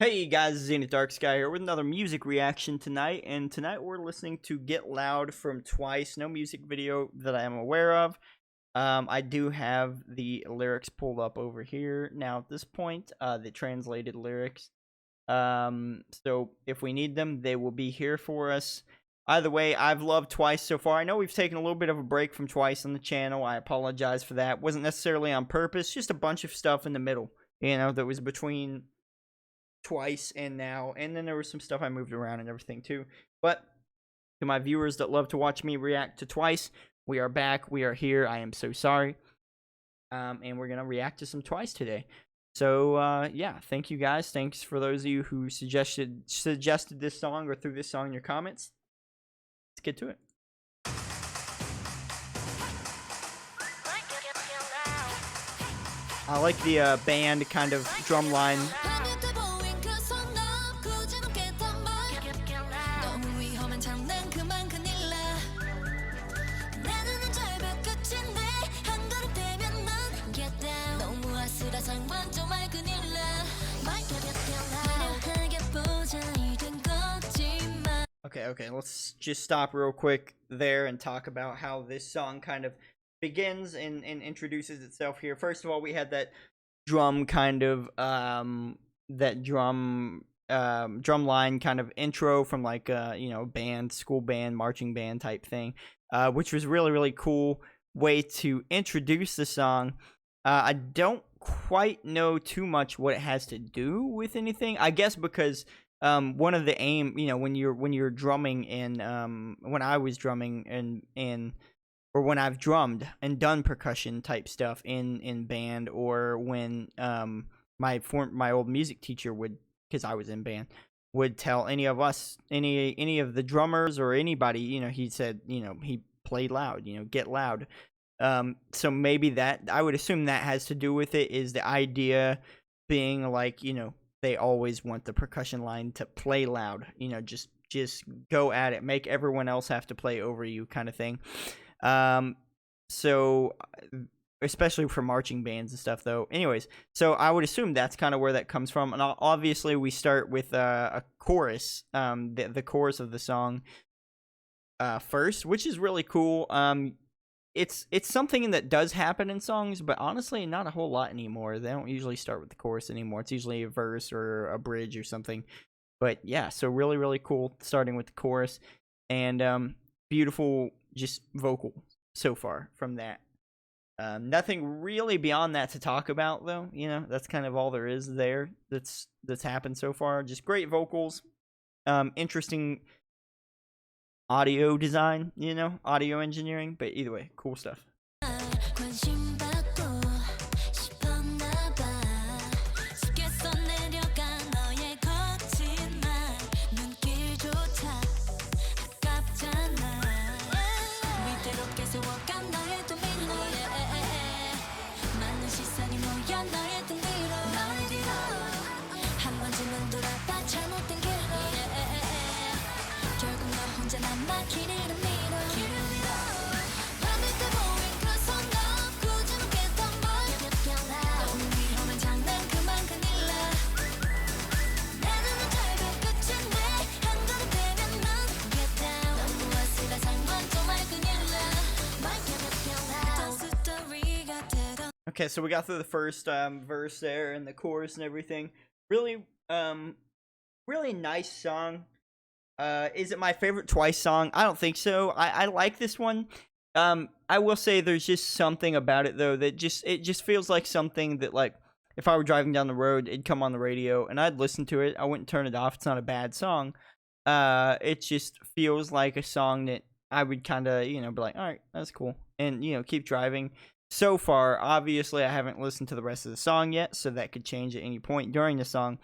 Hey guys, Zenith Darksky here with another music reaction tonight, and tonight we're listening to Get Loud from Twice. No music video that I am aware of. I do have the lyrics pulled up over here now at this point, the translated lyrics. So if we need them, they will be here for us. Either way, I've loved Twice so far. I know we've taken a little bit of a break from Twice on the channel. I apologize for that. Wasn't necessarily on purpose, just a bunch of stuff in the middle, that was between Twice and now, and then there was some stuff I moved around and everything too. But to my viewers that love to watch me react to Twice, we are back, we are here. I am so sorry, and we're gonna react to some Twice today. So yeah, thank you guys. Thanks for those of you who suggested this song or threw this song in your comments. Let's get to it. I like the band kind of drum line. Okay, let's just stop real quick there and talk about how this song kind of begins and introduces itself here. First of all, we had that drum kind of drum line kind of intro from like band, school band, marching band type thing, which was really cool way to introduce the song. I don't quite know too much what it has to do with anything. I guess because one of the aim, when you're drumming in when I was drumming or when I've drummed and done percussion type stuff in band, or when my old music teacher would, because I was in band, would tell any of us, any of the drummers or anybody, he said, he played loud, get loud. So maybe that, I would assume that has to do with it, is the idea being like, they always want the percussion line to play loud, just go at it, make everyone else have to play over you kind of thing. So especially for marching bands and stuff though. Anyways, so I would assume that's kind of where that comes from. And obviously we start with a chorus, the chorus of the song first, which is really cool. It's something that does happen in songs, but honestly not a whole lot anymore. They don't usually start with the chorus anymore. It's usually a verse or a bridge or something. But yeah, so really cool starting with the chorus, and beautiful just vocal so far from that. Nothing really beyond that to talk about though. That's kind of all there is there that's happened so far. Just great vocals, interesting audio design, audio engineering, but either way, cool stuff. Okay, so we got through the first verse there and the chorus and everything. Really nice song. Is it my favorite Twice song? I don't think so. I like this one. I will say there's just something about it though that it just feels like something that, like, if I were driving down the road, it'd come on the radio and I'd listen to it. I wouldn't turn it off. It's not a bad song. It just feels like a song that I would kind of, be like, all right, that's cool, and keep driving. So far, obviously, I haven't listened to the rest of the song yet, so that could change at any point during the song.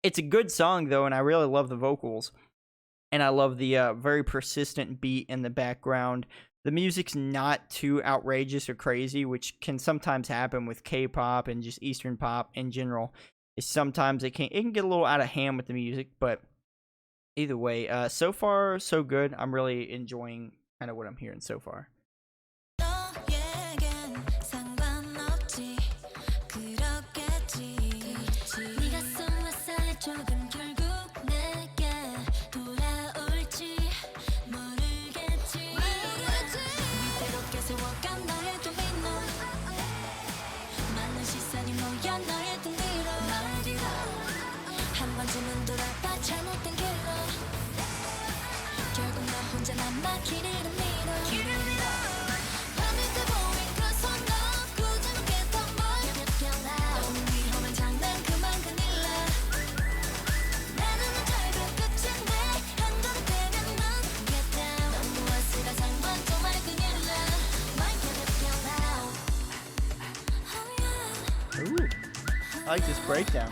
It's a good song, though, and I really love the vocals. And I love the very persistent beat in the background. The music's not too outrageous or crazy, which can sometimes happen with K-pop and just Eastern pop in general. Sometimes it can get a little out of hand with the music, but either way, so far, so good. I'm really enjoying kind of what I'm hearing so far. Ooh, I like this breakdown.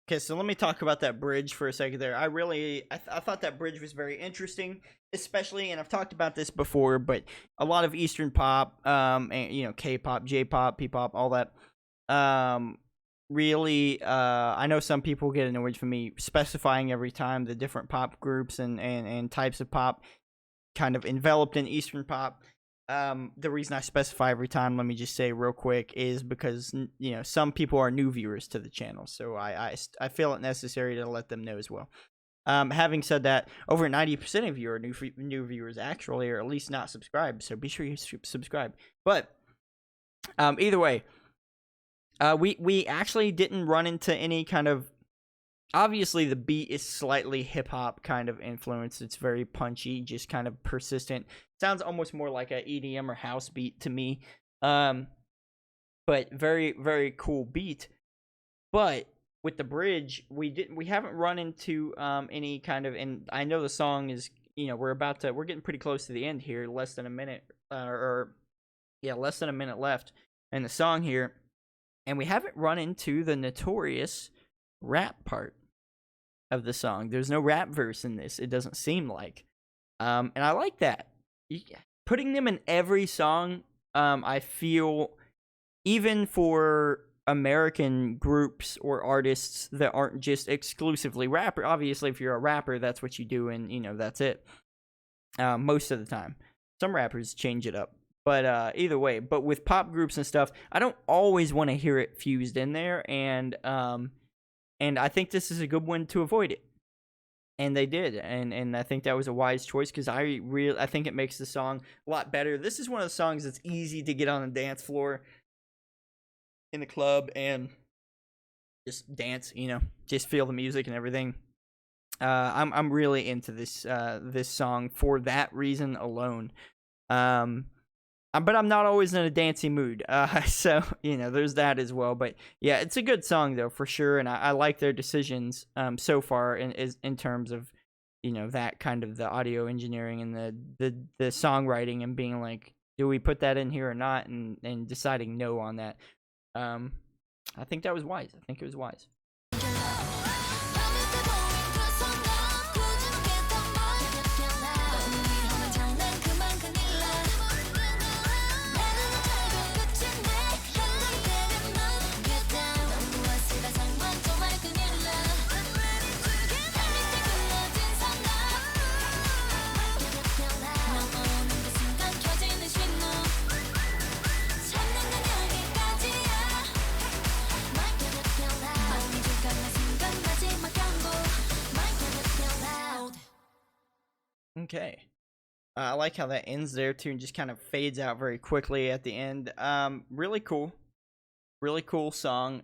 Okay, so let me talk about that bridge for a second there. I thought that bridge was very interesting, especially, and I've talked about this before, but a lot of Eastern pop, and you know, K-pop, J-pop, P-pop, all that, really, I know some people get annoyed from me specifying every time the different pop groups and types of pop kind of enveloped in Eastern pop. The reason I specify every time, let me just say real quick, is because, you know, some people are new viewers to the channel, so I feel it necessary to let them know as well. Having said that, over 90% of you are new viewers actually, or at least not subscribed, so be sure you subscribe. But either way, we actually didn't run into any kind of. Obviously, the beat is slightly hip-hop kind of influenced. It's very punchy, just kind of persistent. Sounds almost more like a EDM or house beat to me. But very, very cool beat. But with the bridge, we haven't run into any kind of, and I know the song is, you know, we're getting pretty close to the end here, less than a minute, less than a minute left in the song here. And we haven't run into the notorious rap part of the song. There's no rap verse in this, it doesn't seem like, and I like that. Putting them in every song, I feel, even for American groups or artists that aren't just exclusively rapper. Obviously, if you're a rapper, that's what you do, and you know, that's it, most of the time. Some rappers change it up, but either way, but with pop groups and stuff, I don't always want to hear it fused in there, and I think this is a good one to avoid it. And they did. And I think that was a wise choice, because I think it makes the song a lot better. This is one of the songs that's easy to get on the dance floor in the club and just dance, you know, just feel the music and everything. I'm really into this song for that reason alone. But I'm not always in a dancey mood, so, you know, there's that as well. But yeah, it's a good song though, for sure, and I like their decisions so far in terms of, you know, that kind of the audio engineering and the songwriting, and being like, do we put that in here or not, and deciding no on that. I think that was wise. I think it was wise. Okay. I like how that ends there too, and just kind of fades out very quickly at the end. Really cool song.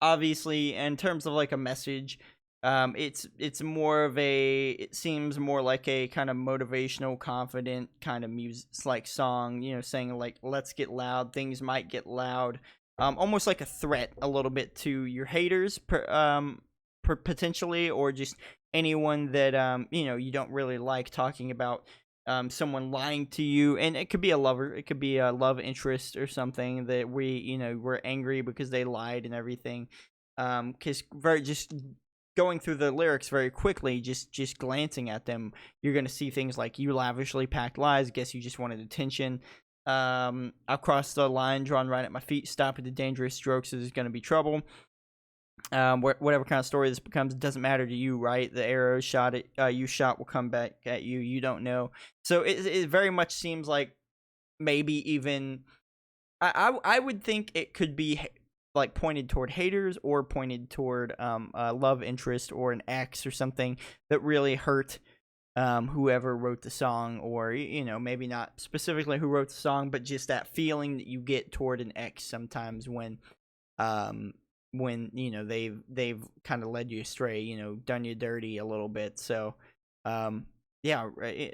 Obviously, in terms of like a message, it's more of it seems more like a kind of motivational, confident kind of music, like song, you know, saying like, let's get loud, things might get loud, almost like a threat a little bit to your haters, potentially, or just anyone that you know, you don't really like talking about, someone lying to you. And it could be a lover, it could be a love interest or something that we're angry because they lied and everything. Because very just going through the lyrics very quickly, just glancing at them, you're gonna see things like "you lavishly packed lies, guess you just wanted attention." Across the line drawn right at my feet, stop at the dangerous strokes, there's gonna be trouble. Whatever kind of story this becomes, it doesn't matter to you, right? The arrow shot at you shot will come back at you. You don't know. So it very much seems like maybe even I would think it could be like pointed toward haters or pointed toward a love interest or an ex or something that really hurt whoever wrote the song, or maybe not specifically who wrote the song, but just that feeling that you get toward an ex sometimes um they've kind of led you astray, done you dirty a little bit. So yeah,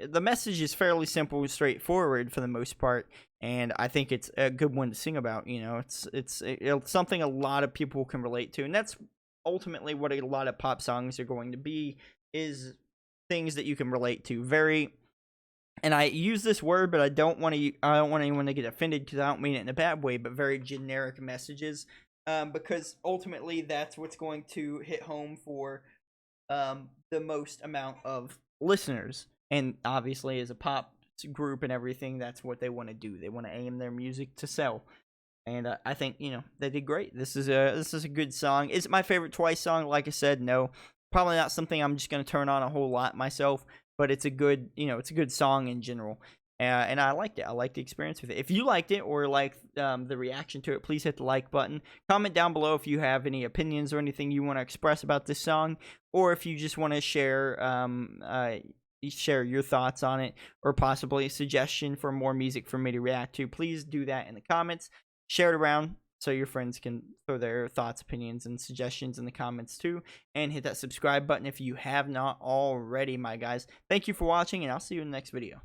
the message is fairly simple and straightforward for the most part, and I think it's a good one to sing about. It's something a lot of people can relate to, and that's ultimately what a lot of pop songs are going to be, is things that you can relate to. Very, and I use this word, but I don't want anyone to get offended because I don't mean it in a bad way, but very generic messages, because ultimately that's what's going to hit home for the most amount of listeners. And obviously, as a pop group and everything, that's what they want to do. They want to aim their music to sell. And I think they did great. This is a good song. Is it my favorite Twice song? Like I said, no. Probably not something I'm just gonna turn on a whole lot myself. But it's a good it's a good song in general. And I liked it. I liked the experience with it. If you liked it or liked the reaction to it, please hit the like button. Comment down below if you have any opinions or anything you want to express about this song, or if you just want to share your thoughts on it, or possibly a suggestion for more music for me to react to. Please do that in the comments. Share it around so your friends can throw their thoughts, opinions, and suggestions in the comments too. And hit that subscribe button if you have not already, my guys. Thank you for watching, and I'll see you in the next video.